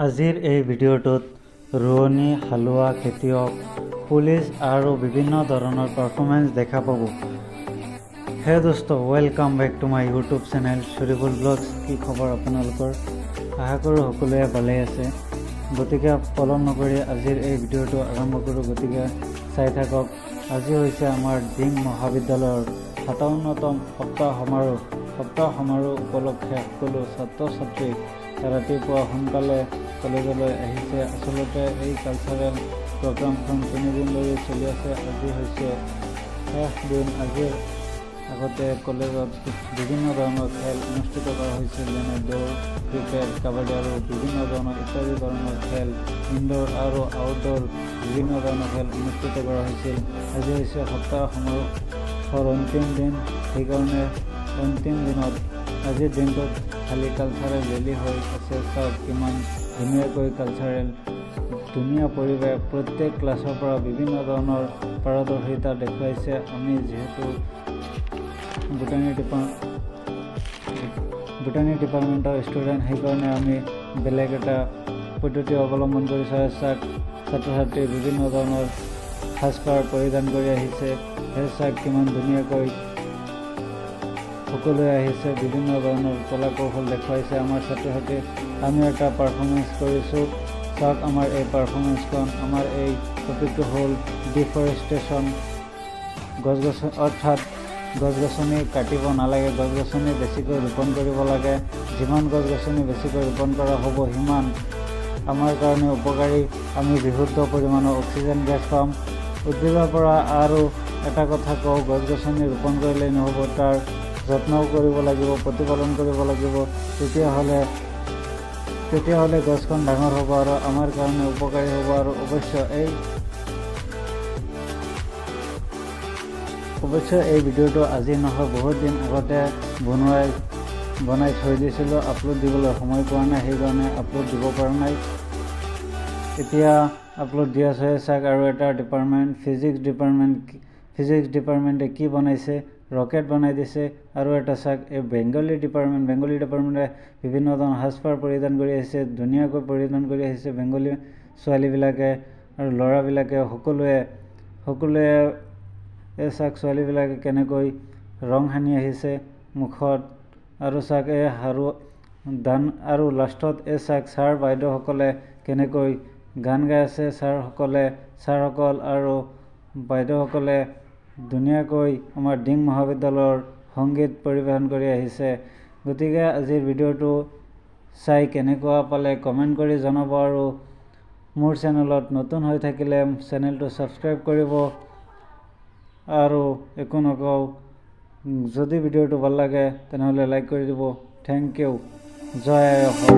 আজিৰ এই ভিডিঅ'টোত ৰোৱনী, হালোৱা, খেতিয়ক, পুলিচ আৰু বিভিন্ন ধৰণৰ পাৰফৰ্মেন্স দেখা পাব। হে দোস্ত, welcome back to my YouTube channel Shariful blogs. কি খবৰ আপোনালোকৰ? আশা কৰোঁ সকলোৱে ভালেই আছে। গতিকে পলম নকৰি আজিৰ এই ভিডিঅ'টো আৰম্ভ কৰোঁ। গতিকে চাই থাকক। আজি হৈছে আমাৰ ডিং মহাবিদ্যালয়ৰ ৫৭তম সপ্তাহ সমাৰোহ উপলক্ষে সকলো ছাত্ৰ ছাত্ৰী ৰাতিপুৱা সোনকালে কলেজলৈ আহিছে। আচলতে এই কালচাৰেল প্ৰগ্ৰামখন ৩ দিন ধৰি চলি আছে। আজি হৈছে শেষ দিন। আজিৰ আগতে কলেজত বিভিন্ন ধৰণৰ খেল অনুষ্ঠিত কৰা হৈছিল, যেনে দৌৰ, ক্ৰিকেট, কাবাডী আৰু বিভিন্ন ধৰণৰ ইত্যাদি ধৰণৰ খেল, ইনডোৰ আৰু আউটডোৰ বিভিন্ন ধৰণৰ খেল অনুষ্ঠিত কৰা হৈছিল। আজি হৈছে সপ্তাহ সমাৰোহৰ অন্তিম দিন। সেইকাৰণে অন্তিম দিনত আজিৰ দিনটোত খালী কালচাৰেল ৰেলী হৈ আছে। চাওক কিমান ধুনীয়াকৈ কালচাৰেল, ধুনীয়া পৰিৱেশ, প্ৰত্যেক ক্লাছৰ পৰা বিভিন্ন ধৰণৰ পাৰদৰ্শিতা দেখুৱাইছে। আমি যিহেতু বুটানী ডিপাৰ্টমেণ্টৰ ষ্টুডেণ্ট, সেইকাৰণে আমি বেলেগ এটা পদ্ধতি অৱলম্বন কৰি ছাত্ৰ ছাত্ৰী বিভিন্ন ধৰণৰ সাজপাৰ পৰিধান কৰি আহিছে। সেই চাওক কিমান ধুনীয়াকৈ সকলোৱে আহিছে, বিভিন্ন ধৰণৰ কলা কৌশল দেখুৱাইছে আমাৰ ছাত্ৰ ছাত্ৰী। আমি এটা পাৰফৰ্মেঞ্চ কৰিছোঁ। চাওক আমাৰ এই পাৰফৰ্মেঞ্চখন। আমাৰ এই টপিকটো হ'ল ডিফৰেষ্টেশ্যন। অৰ্থাৎ গছ গছনি কাটিব নালাগে, গছ গছনি বেছিকৈ ৰোপণ কৰিব লাগে। যিমান গছ গছনি বেছিকৈ ৰোপণ কৰা হ'ব, সিমান আমাৰ কাৰণে উপকাৰী। আমি বিশুদ্ধ পৰিমাণৰ অক্সিজেন গেছ পাম উদ্ভিদৰ পৰা। আৰু এটা কথা কওঁ, গছ গছনি ৰোপণ কৰিলেই নহ'ব, তাৰ যত্নও কৰিব লাগিব, প্ৰতিপালন কৰিব লাগিব। তেতিয়াহ'লে গছখন ডাঙৰ হ'ব আৰু আমাৰ কাৰণে উপকাৰী হ'ব। আৰু অৱশ্যে এই ভিডিঅ'টো আজি নহয়, বহুত দিন আগতে বনাই থৈ দিছিলোঁ। আপলোড দিবলৈ সময় পোৱা নাই, সেইকাৰণে আপলোড দিব পৰা নাই। এতিয়া আপলোড দি আছোঁ। চাওক আৰু এটা ডিপাৰ্টমেণ্ট, ফিজিক্স ডিপাৰ্টমেণ্টে কি বনাইছে, ৰকেট বনাই দিছে। আৰু এটা চাওক এই বেংগলী ডিপাৰ্টমেণ্টে বিভিন্ন ধৰণৰ সাজপাৰ পৰিধান কৰি আহিছে, ধুনীয়াকৈ পৰিধান কৰি আহিছে বেংগলী ছোৱালীবিলাকে আৰু ল'ৰাবিলাকে সকলোৱে এই চাওক ছোৱালীবিলাকে কেনেকৈ ৰং সানি আহিছে মুখত। আৰু চাওক এই আৰু লাষ্টত এই চাওক ছাৰ বাইদেউসকলে কেনেকৈ গান গাই আছে। ছাৰসকল আৰু বাইদেউসকলে ধুনীয়াকৈ আমাৰ ডিং মহাবিদ্যালয়ৰ সংগীত পৰিৱেশন কৰি আহিছে। গতিকে আজিৰ ভিডিঅ'টো চাই কেনেকুৱা পালে কমেণ্ট কৰি জনাব। আৰু মোৰ চেনেলত নতুন হৈ থাকিলে চেনেলটো ছাবস্ক্ৰাইব কৰিব। আৰু একো নকওঁ, যদি ভিডিঅ'টো ভাল লাগে তেনেহ'লে লাইক কৰি দিব। Thank you. জয় অসম।